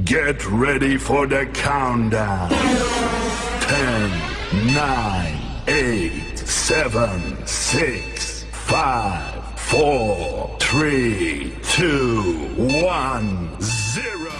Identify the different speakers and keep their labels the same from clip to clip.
Speaker 1: Get ready for the countdown. 10, 9, 8, 7, 6, 5, 4, 3, 2, 1, 0.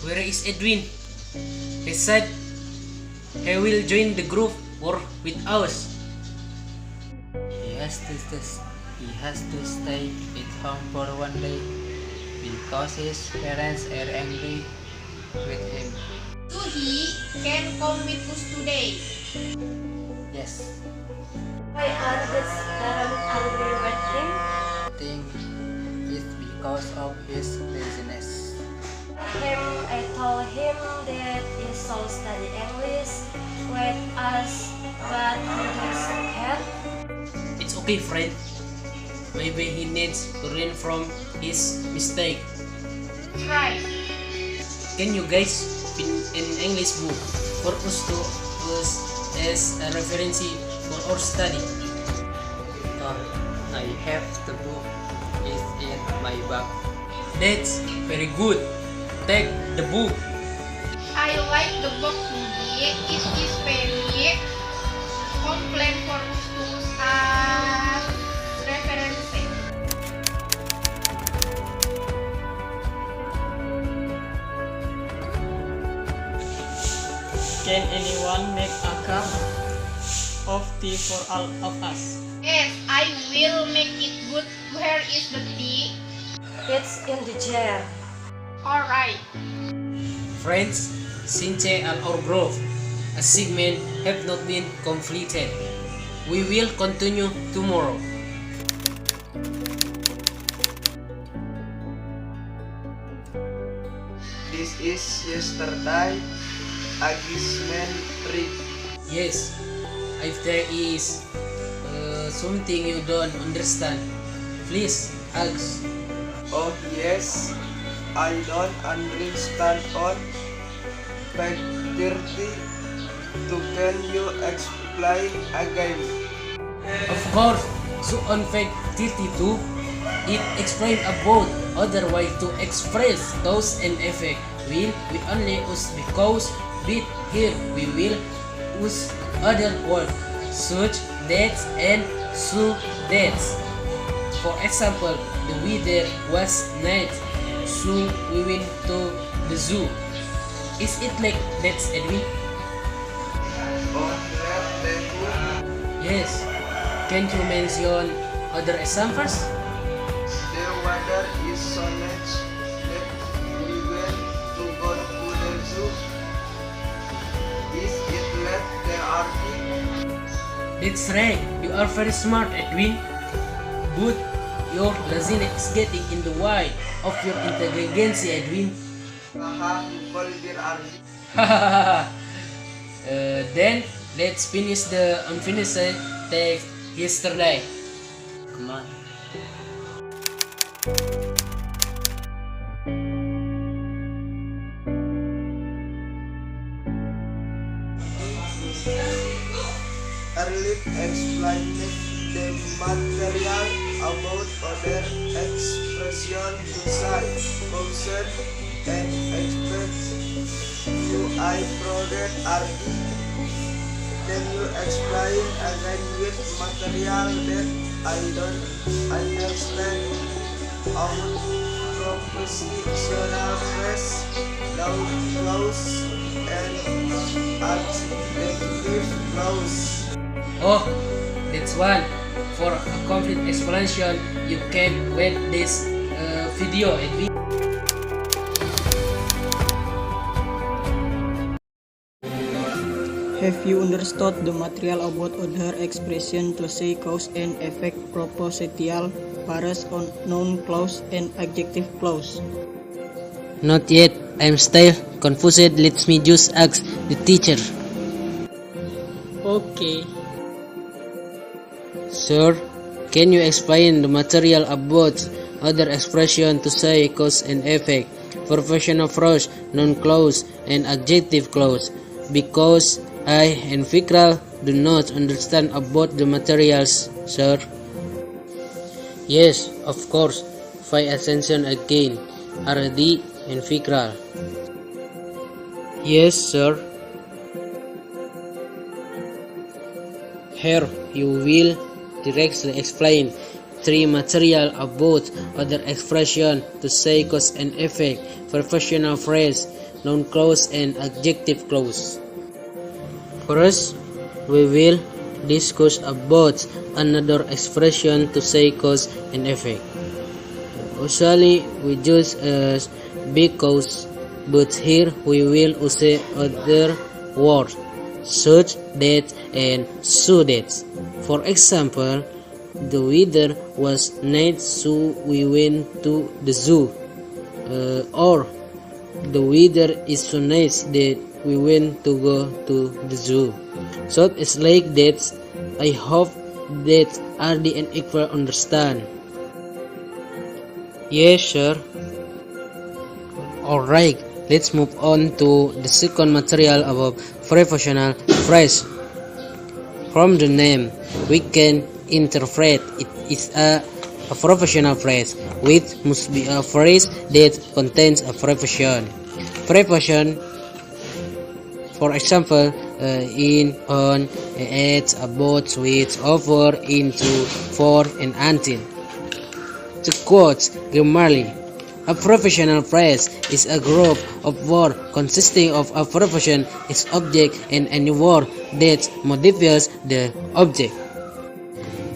Speaker 2: Where is Edwin? He said he will join the group or with us.
Speaker 3: He has to stay at home for one day because his parents are angry with him.
Speaker 4: So he can come with us today.
Speaker 3: Yes,
Speaker 5: Why are his parents angry with him?
Speaker 3: I think it's because of his laziness.
Speaker 5: I told him that he should study English with us, but he doesn't care.
Speaker 2: It's okay, friend. Maybe he needs to learn from his mistake.
Speaker 4: Right.
Speaker 2: Can you guys find an English book for us to use as a reference for our study?
Speaker 3: I have the book. It's in my bag.
Speaker 2: That's very good. Take the book.
Speaker 4: I like the book Mugi. It is very complex for us to use as reference.
Speaker 6: Can anyone make a cup of tea for all of us?
Speaker 4: Yes, I will make it good. Where is the tea?
Speaker 5: It's in the jar.
Speaker 4: Alright.
Speaker 2: Friends, since our growth achievement have not been completed, we will continue tomorrow.
Speaker 7: This is yesterday achievement trip.
Speaker 2: Yes, if there is something you don't understand, please ask.
Speaker 7: Oh yes, I don't understand on page 30. Can you explain again?
Speaker 2: Of course, so on page 32, it explains about other way to express cause and effect. We only use because, but here we will use other words such that and so that. For example, the weather was nice, so we went to the zoo. Is it like that, Edwin?
Speaker 7: Oh that
Speaker 2: Yes. Can you mention other examples?
Speaker 7: the weather is so nice that we went to go to the zoo. Is it late there Ardi?
Speaker 2: That's right. You are very smart, Edwin. But your laziness is getting in the way of your intelligence, Edwin.
Speaker 7: Haha, call dear Ardi.
Speaker 2: Then let's finish the unfinished text yesterday.
Speaker 3: Come on.
Speaker 7: Early explained the material about other expression to say, function, and expect to I product Ardi. Can you explain again with material that I don't understand? Our propositional phrase, noun clause, and adjective clause.
Speaker 2: Oh, that's one. For a complete explanation, you can watch this video, Edwin.
Speaker 6: Have you understood the material about other expression to say cause and effect, propositional phrase on noun clause and adjective clause?
Speaker 2: Not yet. I'm still confused. Let me just ask the teacher.
Speaker 6: Okay.
Speaker 2: Sir, can you explain the material about other expression to say cause and effect, professional phrase, noun clause, and adjective clause? Because I and FIKRAL do not understand about the materials, sir. Yes, of course. Pay attention again. Ardi and FIKRAL. Yes, sir. Here you will directly explain three material about other expression to say cause and effect, professional phrase, noun clause, and adjective clause. First, we will discuss about another expression to say cause and effect. Usually we use as because, but here we will use other words such that and so that. For example, the weather was nice, so we went to the zoo. Or the weather is so nice that we went to go to the zoo. So it's like that. I hope that Ardi and FIKRAL understand. Yes, sir. Alright, let's move on to the second material about professional phrase. From the name, we can interpret it is a professional phrase, which must be a phrase that contains a profession. Profession, for example, in, on, at, about, with, over, into, for, and until. To quote grammarly, a professional phrase is a group of words consisting of a profession, its object, and any word that modifies the object.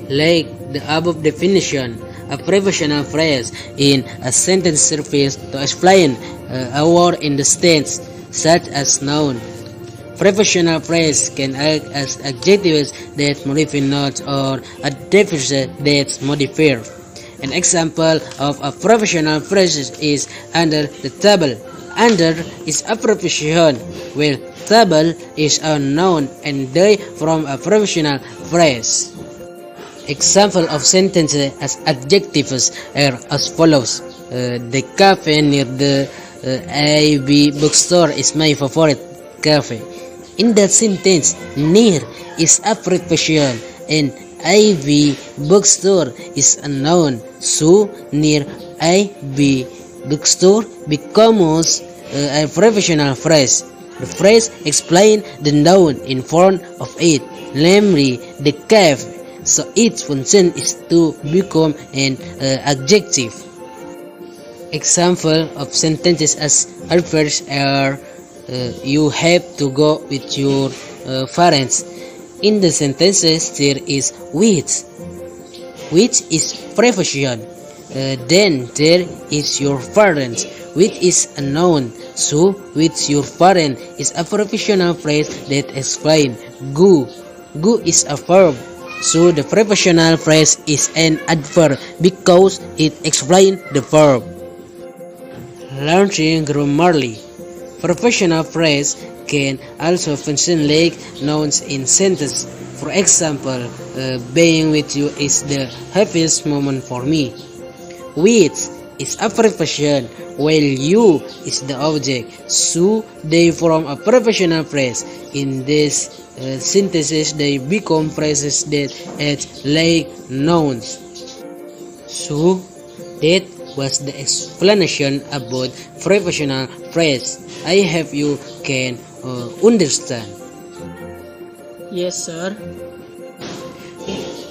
Speaker 2: Like the above definition, a professional phrase in a sentence serves to explain a word in the tense, such as noun. Professional phrase can act as adjectives that modify nouns or adjectives that modify. An example of a professional phrase is under the table. Under is a profession, while table is a noun and they from a professional phrase. Example of sentences as adjectives are as follows. The cafe near the AB bookstore is my favorite cafe. In that sentence, near is a profession and AB bookstore is a noun. So near AB bookstore becomes a professional phrase. The phrase explains the noun in front of it, namely the cafe. So its function is to become an adjective. Example of sentences as adverbs are you have to go with your parents. In the sentences there is which is profession. Then there is your parents, which is a noun. So with your parent is a professional phrase that explains go. Go is a verb. So the professional phrase is an adverb because it explains the verb. Learning grammarly. Professional phrase can also function like nouns in sentence. For example, being with you is the happiest moment for me. With is a profession, while you is the object. So they form a professional phrase. In this synthesis, they become phrases that act like nouns. So that was the explanation about professional phrase. I hope you can understand.
Speaker 6: Yes, sir.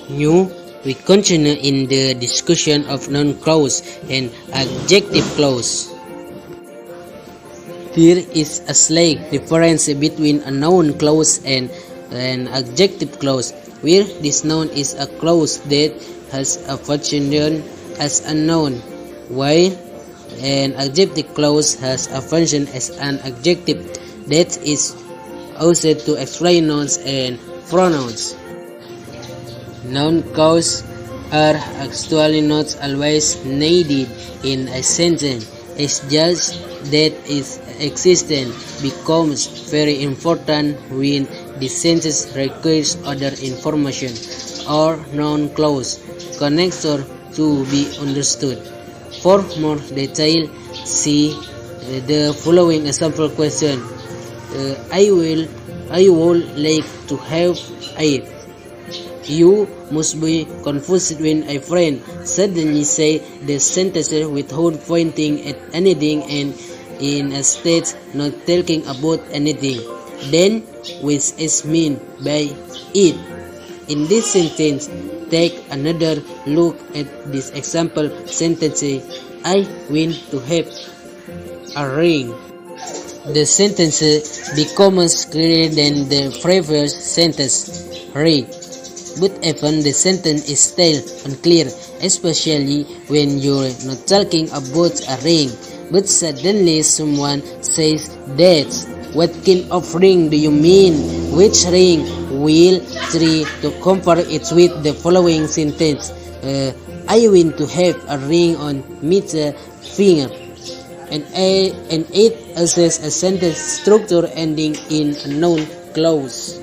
Speaker 2: Now we continue in the discussion of noun clause and adjective clause. There is a slight difference between a noun clause and an adjective clause, where this noun is a clause that has a function as a noun, while an adjective clause has a function as an adjective that is used to explain nouns and pronouns. Noun clauses are actually not always needed in a sentence. It's just that its existence becomes very important when the sentence requires other information or noun clause connector to be understood. For more detail, see the following example question. I would like to have it. You must be confused when a friend suddenly say the sentence without pointing at anything and in a state not talking about anything. Then, which is meant by it? In this sentence, take another look at this example sentence. I want to have a ring. The sentence becomes clearer than the previous sentence. Ring. But even the sentence is still unclear, especially when you're not talking about a ring. But suddenly someone says that. What kind of ring do you mean? Which ring? We'll try to compare it with the following sentence. I want to have a ring on my finger. And it is a sentence structure ending in a noun clause.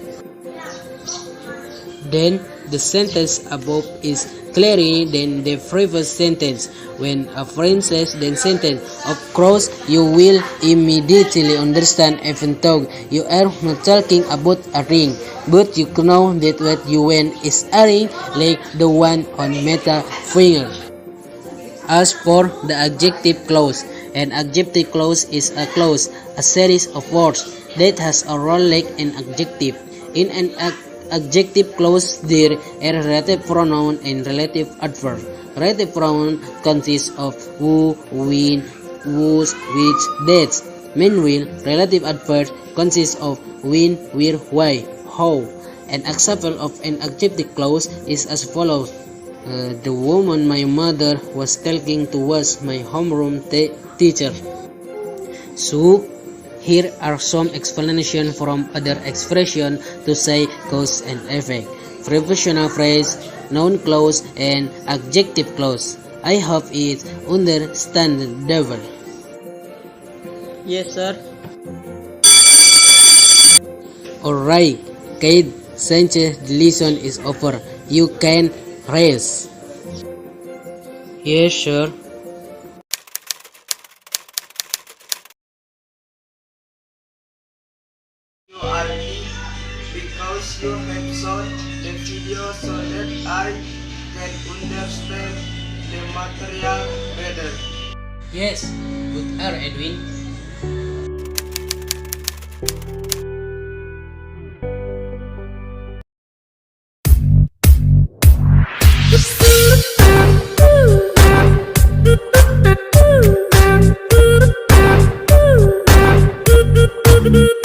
Speaker 2: Then the sentence above is clearer than the previous sentence. When a friend says the sentence, of course you will immediately understand even though you are not talking about a ring, but you know that what you want is a ring like the one on meta finger. As for the adjective clause, an adjective clause is a clause, a series of words that has a role like an adjective. In an adjective clause, there are relative pronoun and relative adverb. Relative pronoun consists of who, when, whose, which, that. Meanwhile, relative adverb consists of when, where, why, how. An example of an adjective clause is as follows. The woman my mother was talking to was my homeroom teacher. So, here are some explanations from other expressions to say cause and effect. Prepositional phrase, noun clause, and adjective clause. I hope it understandable.
Speaker 6: Yes, sir.
Speaker 2: Alright, Kate, since the lesson is over, you can rest. Yes, sir.
Speaker 7: You Ardi, because you have shown the video so that I can understand the material better.
Speaker 2: Yes, good Edwin.
Speaker 8: Thank you.